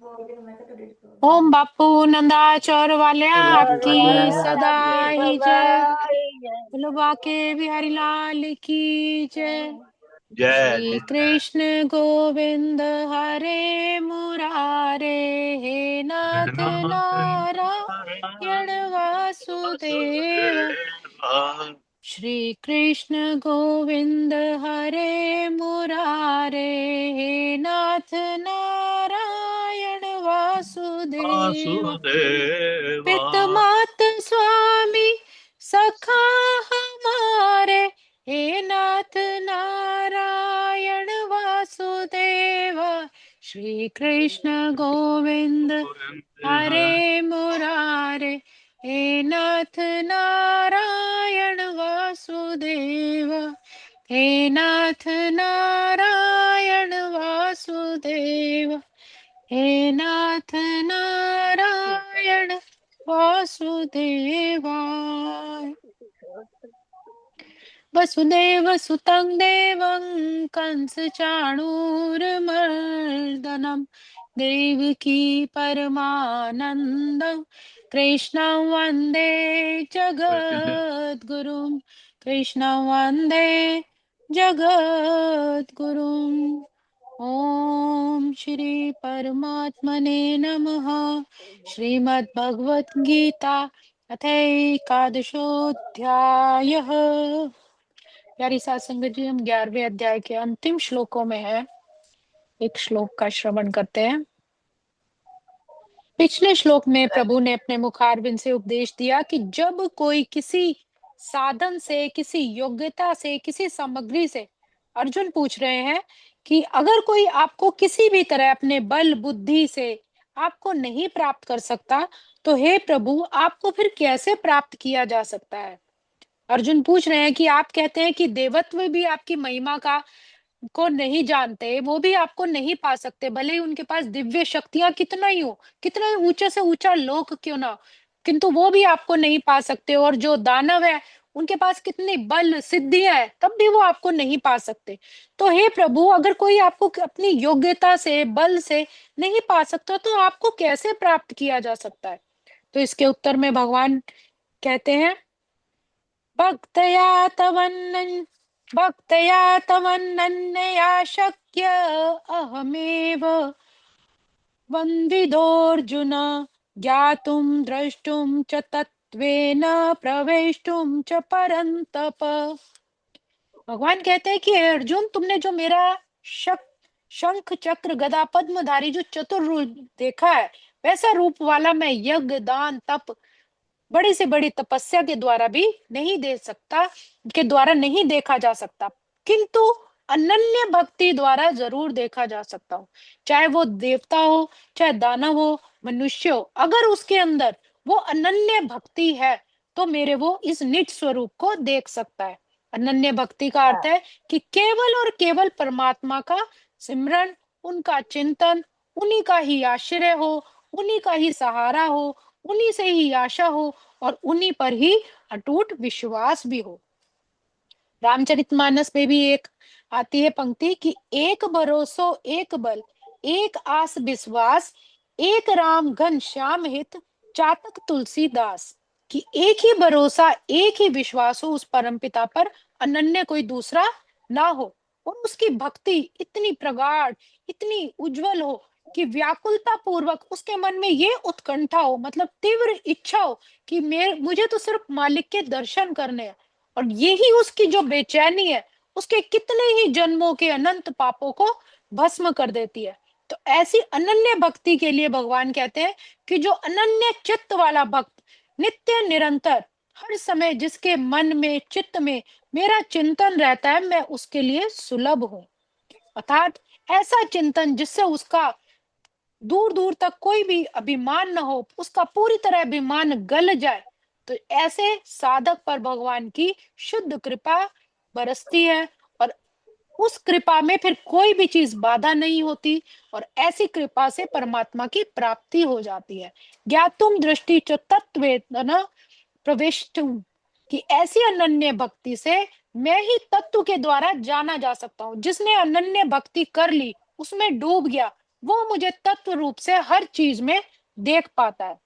ओम बापू नंदाचौर वाले और आपकी वाले सदा आपकी ही सदा जय। जय। बोलो बाके बिहारी लाल की जय। जय श्री जय कृष्ण गोविंद हरे मुरारे, हे नाथ नारायण वासुदेव। वासुदेव। श्री कृष्ण गोविंद हरे मुरारे, हे नाथ नारायण वासुदेव। वासुदेवा। पित मात स्वामी सखा हमारे, हे नाथ नारायण वासुदेव। श्री कृष्ण गोविंद हरे मुरारे, हे नाथ नारायण वासुदेव। हे नाथ नारायण वासुदेव। हे नाथ नारायण वासुदेवाय। वसुदेव सुतं देवं कंस चाणूरमर्दनं, देवकी परमानन्दं कृष्णं वन्दे जगद्गुरुं। कृष्णं वन्दे जगद्गुरुम्। ओम श्री परमात्मने नमः। श्रीमद् भगवत गीता अथैकादशोऽध्यायः। प्यारी सात संगत जी, हम 11वें अध्याय के अंतिम श्लोकों में हैं। एक श्लोक का श्रवण करते हैं। पिछले श्लोक में प्रभु ने अपने मुखारविंद से उपदेश दिया कि जब कोई किसी साधन से, किसी योग्यता से, किसी सामग्री से, अर्जुन पूछ रहे हैं कि अगर कोई आपको किसी भी तरह अपने बल बुद्धि से आपको नहीं प्राप्त कर सकता, तो हे प्रभु आपको फिर कैसे प्राप्त किया जा सकता है। अर्जुन पूछ रहे हैं कि आप कहते हैं कि देवत्व भी आपकी महिमा का को नहीं जानते, वो भी आपको नहीं पा सकते, भले ही उनके पास दिव्य शक्तियां कितना ही हो, कितना ही ऊंचे से ऊंचा लोक क्यों ना, किंतु वो भी आपको नहीं पा सकते। और जो दानव है उनके पास कितनी बल सिद्धियां है, तब भी वो आपको नहीं पा सकते। तो हे प्रभु, अगर कोई आपको अपनी योग्यता से, बल से नहीं पा सकता, तो आपको कैसे प्राप्त किया जा सकता है। तो इसके उत्तर में भगवान कहते हैं, भक्तया तवन्नन भक्तया तवन्नन्यया शक्य अहमेव वन्दिदोऽर्जुन, ज्ञातुं द्रष्टुं च तत्त्वेन प्रवेष्टुं च परन्तप। भगवान कहते हैं कि हे अर्जुन, तुमने जो मेरा शंख चक्र गदा पद्मधारी जो चतुर रूप देखा है, वैसा रूप वाला मैं यज्ञ दान तप बड़ी से बड़ी तपस्या के द्वारा भी नहीं दे सकता, के द्वारा नहीं देखा जा सकता, किंतु अनन्य भक्ति द्वारा जरूर देखा जा सकता हूँ। चाहे वो देवता हो, चाहे दानव हो, मनुष्य हो, अगर उसके अंदर वो अनन्य भक्ति है, तो मेरे वो इस निज स्वरूप को देख सकता है। अनन्य भक्ति का अर्थ है कि केवल और केवल परमात्मा का सिमरन, उनका चिंतन, उन्हीं का ही आश्रय हो, उन्हीं का ही सहारा हो, उन्हीं से ही आशा हो, और उन्हीं पर ही अटूट विश्वास भी हो। रामचरितमानस में भी एक आती है पंक्ति कि एक भरोसो एक बल, एक आस विश्वास, एक राम घन श्याम हित, चातक तुलसीदास। कि एक ही भरोसा, एक ही विश्वास हो उस परमपिता पर, अनन्य कोई दूसरा ना हो, और उसकी भक्ति इतनी प्रगाढ़, इतनी उज्जवल हो कि व्याकुलता पूर्वक उसके मन में ये उत्कंठा हो, मतलब तीव्र इच्छा हो कि मुझे तो सिर्फ मालिक के दर्शन करने हैं। और यही उसकी जो बेचैनी है, उसके कितने ही जन्मों के अनंत पापों को भस्म कर देती है। तो ऐसी अनन्य भक्ति के लिए भगवान कहते हैं कि जो अनन्य चित्त वाला भक्त, नित्य निरंतर हर समय जिसके मन में, चित्त में मेरा चिंतन रहता है, मैं उसके लिए सुलभ हूं। अर्थात ऐसा चिंतन जिससे उसका दूर दूर तक कोई भी अभिमान न हो, उसका पूरी तरह अभिमान गल जाए। तो ऐसे साधक पर भगवान की शुद्ध कृपा बरसती है, और उस कृपा में फिर कोई भी चीज बाधा नहीं होती, और ऐसी कृपा से परमात्मा की प्राप्ति हो जाती है। ज्ञातुम दृष्टि च तत्वेन प्रविष्टुम, कि ऐसी अनन्य भक्ति से मैं ही तत्व के द्वारा जाना जा सकता हूँ। जिसने अनन्य भक्ति कर ली, उसमें डूब गया, वो मुझे तत्व रूप से हर चीज में देख पाता है।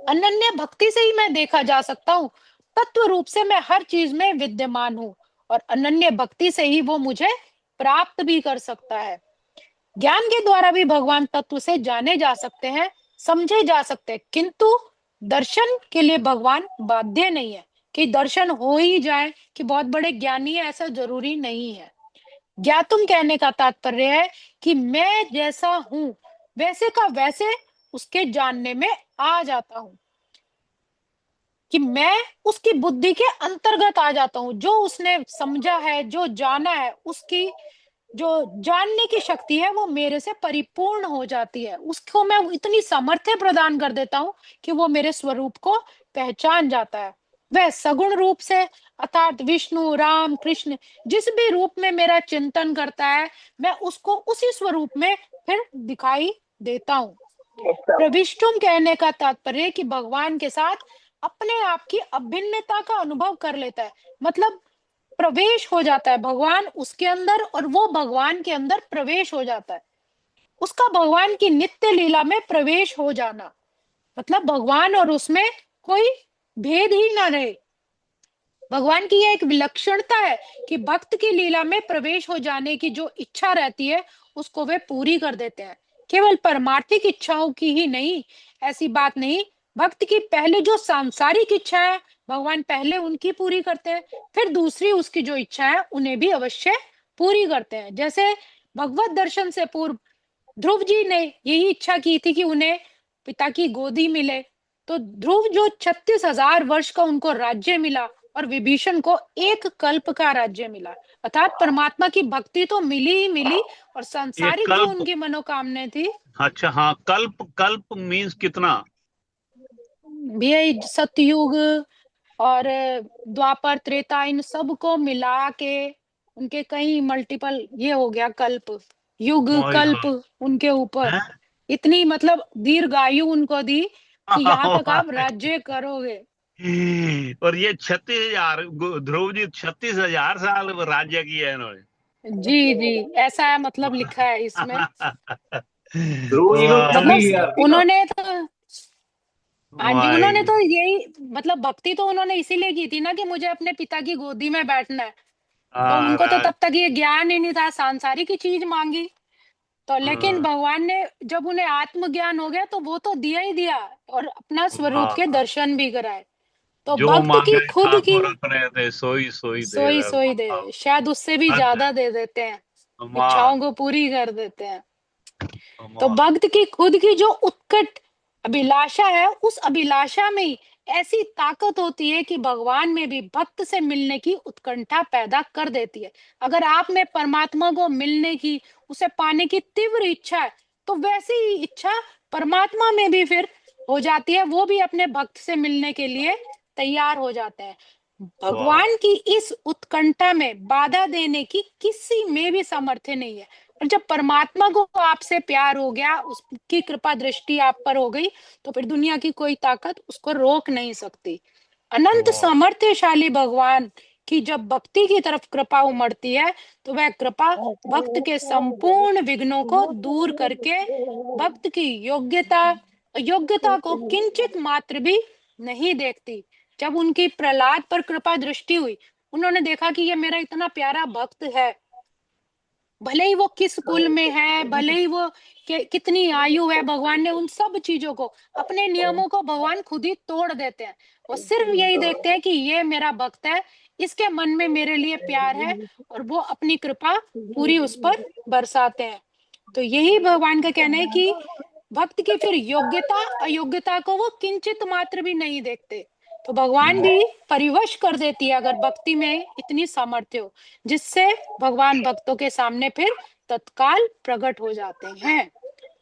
अनन्य भक्ति से ही मैं देखा जा सकता हूँ, तत्व रूप से मैं हर चीज में विद्यमान हूँ, और अनन्य भक्ति से ही वो मुझे प्राप्त भी कर सकता है। ज्ञान के द्वारा भी भगवान तत्व से जाने जा सकते हैं, समझे जा सकते हैं, किंतु दर्शन के लिए भगवान बाध्य नहीं है कि दर्शन हो ही जाए, कि बहुत बड़े ज्ञानी है ऐसा जरूरी नहीं है। ज्ञातुम कहने का तात्पर्य है कि मैं जैसा हूं वैसे का वैसे उसके जानने में आ जाता हूं, कि मैं उसकी बुद्धि के अंतर्गत आ जाता हूं। जो उसने समझा है, जो जाना है, उसकी जो जानने की शक्ति है वो मेरे से परिपूर्ण हो जाती है। उसको मैं इतनी सामर्थ्य प्रदान कर देता हूँ कि वो मेरे स्वरूप को पहचान जाता है। वह सगुण रूप से, अर्थात विष्णु, राम, कृष्ण, जिस भी रूप में मेरा चिंतन करता है, मैं उसको उसी स्वरूप में फिर दिखाई देता हूँ। प्रविष्टुम कहने का तात्पर्य कि भगवान के साथ अपने आप की अभिन्नता का अनुभव कर लेता है, मतलब प्रवेश हो जाता है भगवान उसके अंदर और वो भगवान के अंदर प्रवेश हो जाता है। उसका भगवान की नित्य लीला में प्रवेश हो जाना, मतलब भगवान और उसमें कोई भेद ही ना रहे। भगवान की यह एक विलक्षणता है कि भक्त की लीला में प्रवेश हो जाने की जो इच्छा रहती है उसको वे पूरी कर देते हैं। केवल परमार्थिक इच्छाओं की ही नहीं, ऐसी बात नहीं। भक्त की पहले जो सांसारिक इच्छा है भगवान पहले उनकी पूरी करते हैं, फिर दूसरी उसकी जो इच्छा है उन्हें भी अवश्य पूरी करते हैं। जैसे भगवत दर्शन से पूर्व ध्रुव जी ने यही इच्छा की थी कि उन्हें पिता की गोदी मिले, तो ध्रुव जो 36,000 वर्ष का उनको राज्य मिला और विभीषण को एक कल्प का राज्य मिला, अर्थात परमात्मा की भक्ति तो मिली ही मिली, और ये सांसारिक जो कल्प, उनकी मनोकामनाएं थी, अच्छा हाँ, कल्प कल्प मीन्स कितना? भी सतयुग और द्वापर, त्रेता, इन सब को मिला के उनके कई मल्टीपल ये हो गया कल्प, युग मोई कल्प हाँ उनके ऊपर। है। इतनी मतलब दीर्घ आयु उनको दी कि यहाँ तक आप राज्य करोगे। और ये 36,000, ध्रुव जी 36,000 साल राज्य किया है इन्होंने। जी जी, ऐसा है, मतलब लिखा है इसमें। ध्रुव जी को मतलब 40,000 थी ना। उन्होंने तो, हाँ जी, उन्होंने भाई, तो यही, मतलब भक्ति तो उन्होंने इसीलिए की थी ना कि मुझे अपने पिता की गोदी में बैठना है। तो हाँ उनको तो तब तक ये ज्ञान ही नहीं था, सांसारिक की चीज मांगी। तो लेकिन हाँ, भगवान ने जब उन्हें आत्मज्ञान हो गया तो वो तो दिया ही दिया, और अपना स्वरूप के हाँ। दर्शन भी कराए। तो जो भक्त की मांगे खुद की, ठाकुर अपने थे, सोई सोई दे सोई रहे, सोई दे, बताओ। शायद उससे भी हद है। ज्यादा दे देते हैं, कमाल, इच्छाओं को पूरी कर देते हैं। तो कमाल। भक्त की खुद की जो उत्कट अभिलाषा है, उस अभिलाषा में ही ऐसी ताकत होती है कि भगवान में भी भक्त से मिलने की उत्कंठा पैदा कर देती है। अगर आप में परमात्मा को मिलने की, उसे पाने की तीव्र इच्छा है, तो वैसी ही इच्छा परमात्मा में भी फिर हो जाती है, वो भी अपने भक्त से मिलने के लिए तैयार हो जाते हैं। वाह, भगवान की इस उत्कंठा में बाधा देने की किसी में भी सामर्थ्य नहीं है। और जब परमात्मा को आपसे प्यार हो गया, उसकी कृपा दृष्टि आप पर हो गई, तो फिर दुनिया की कोई ताकत उसको रोक नहीं सकती। अनंत वाह, सामर्थ्यशाली भगवान की जब भक्ति की तरफ कृपा उमड़ती है, तो वह कृपा भक्त के संपूर्ण विघ्नों को दूर करके भक्त की योग्यता अयोग्यता को किंचित मात्र भी नहीं देखती। जब उनकी प्रहलाद पर कृपा दृष्टि हुई, उन्होंने देखा कि ये मेरा इतना प्यारा भक्त है, भले ही वो किस कुल में है, भले ही वो कितनी आयु है, भगवान ने उन सब चीजों को, अपने नियमों को भगवान खुद ही तोड़ देते हैं। वो सिर्फ यही देखते हैं कि ये मेरा भक्त है, इसके मन में मेरे लिए प्यार है, और वो अपनी कृपा पूरी उस पर बरसाते हैं। तो यही भगवान का कहना है कि भक्त की फिर योग्यता अयोग्यता को वो किंचित मात्र भी नहीं देखते। तो भगवान भी परिवश कर देती है अगर भक्ति में इतनी सामर्थ्य हो, जिससे भगवान भक्तों के सामने फिर तत्काल प्रकट हो जाते हैं।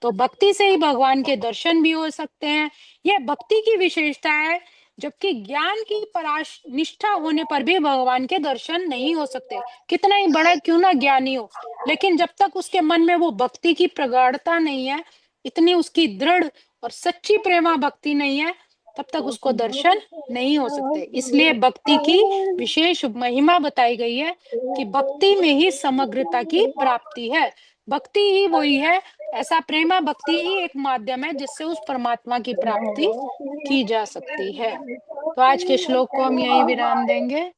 तो भक्ति से ही भगवान के दर्शन भी हो सकते हैं, यह भक्ति की विशेषता है। जबकि ज्ञान की पराश निष्ठा होने पर भी भगवान के दर्शन नहीं हो सकते, कितना ही बड़ा क्यों ना ज्ञानी हो, लेकिन जब तक उसके मन में वो भक्ति की प्रगाढ़ता नहीं है, इतनी उसकी दृढ़ और सच्ची प्रेमा भक्ति नहीं है, तब तक उसको दर्शन नहीं हो सकते। इसलिए भक्ति की विशेष महिमा बताई गई है कि भक्ति में ही समग्रता की प्राप्ति है। भक्ति ही वही है, ऐसा प्रेमा भक्ति ही एक माध्यम है जिससे उस परमात्मा की प्राप्ति की जा सकती है। तो आज के श्लोक को हम यहीं विराम देंगे।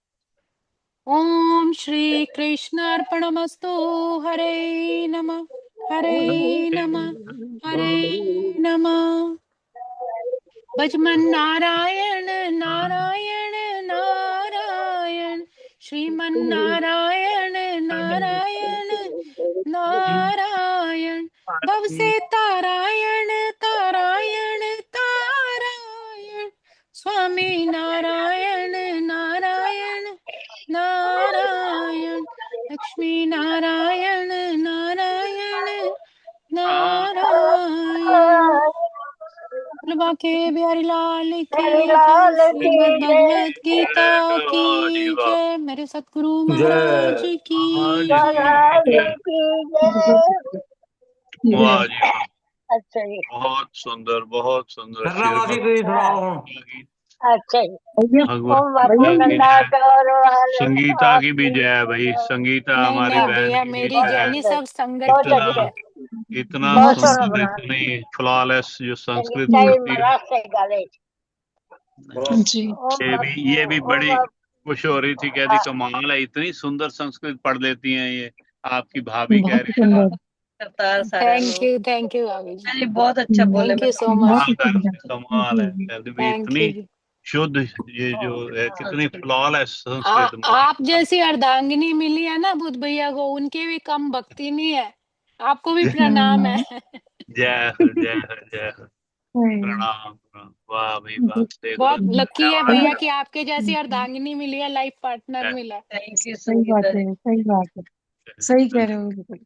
ओम श्री कृष्ण अर्पणमस्तु। हरे नमः, हरे नमः, हरे नमः। भजमन नारायण नारायण नारायण, श्रीमन नारायण नारायण नारायण, भव से तारायण तारायण तारायण, स्वामी नारायण नारायण नारायण, लक्ष्मी नारायण नारायण नारायण। के बिहारी लाल की जय, श्रीमद् भगवत गीता की जय, मेरे सतगुरु महाराज की जय। वाह जी वाह। अच्छा जी, बहुत सुंदर, बहुत सुंदर। धन्यवाद जी, श्रीमद् सुनाओ। अच्छा जी। भगवत ओम बापू गीता की नंदा जय, करो हाल संगीता की भी जय भाई, संगीता नहीं हमारी नहीं बहन भैया, की भी मेरी बहुत जय। जैनी सुंदर, सब संगत बहुत की इतना अच्छा, जय। इतना बहुत सोना सुंदर, बना। इतनी फ्लॉलेस जो संस्कृत संगीता जी होती है। महाराज से गाले। जी ओम ये भी ओम बड़ी खुश हो रही थी, कहती हाँ, कमाल है, इतनी सुंदर संस्कृत पढ़ लेती हैं ये आपकी भाभी, कह बहुत रही है। सुंदर, करतार सारा लोग। थैंक यू भाभी जी, जी बहुत अच्छा बोले थैंक यू सो बहुत मच, कमाल है, सुंदर। कमाल है, जी कहती भी थैंक इतनी यू जी। शुद्ध, ये जो है कितनी संस्कृत फ्लॉलेस संस्कृत, आप माशाल्लाह। जैसी अर्धांगिनी मिली है ना बुद्ध भैया को, उनके भी कम भक्ति नहीं है। आपको भी जय प्रणाम है। जय हो, जय हो, जय हो। प्रणाम प्रणाम। वाह भाई वाह, देख लो बहुत लकी है क्या भैया बात कि आपके जैसी अर्धांगिनी मिली है, लाइफ पार्टनर है। मिला। थैंक यू सही बात संगीता जी। है, सही बात है, सही कह रहे हो बिल्कुल।